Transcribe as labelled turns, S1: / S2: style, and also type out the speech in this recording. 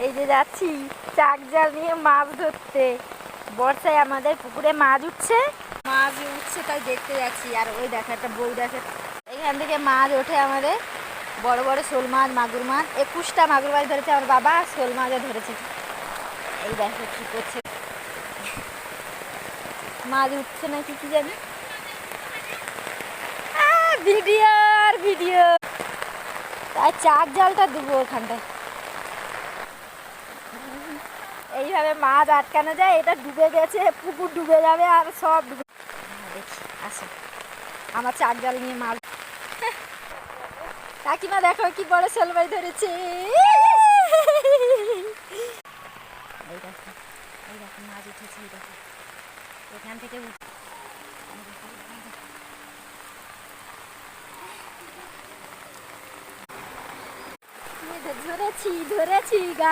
S1: এই যে যাচ্ছি চাক জাল নিয়ে মাছ ধরতে। বর্ষায় আমাদের পুকুরে মাছ উঠছে তাই দেখতে যাচ্ছি। আর ওই দেখো একটা বউ দেখে, এখান থেকে মাছ ওঠে আমাদের, বড় বড় শোল মাছ, মাগুর মাছ। 21টা মাগুর মাছ ধরেছে আমার বাবা, শোল মাছও ধরেছে। এই দেখো কি করছে, মাছ উঠছে না কি জানি। ভিডিও আর ভিডিও, তাই চাক জালটা দেবো ওখানটায়। এইভাবে মাছ আটকানো যায়। এটা ডুবে গেছে, পুকুর ডুবে যাবে আর সব ডুবে। দেখি আসো আমার চাক জাল নিয়ে মাছ। কাকিমা দেখো কি বড় শোল মাছ ধরেছে।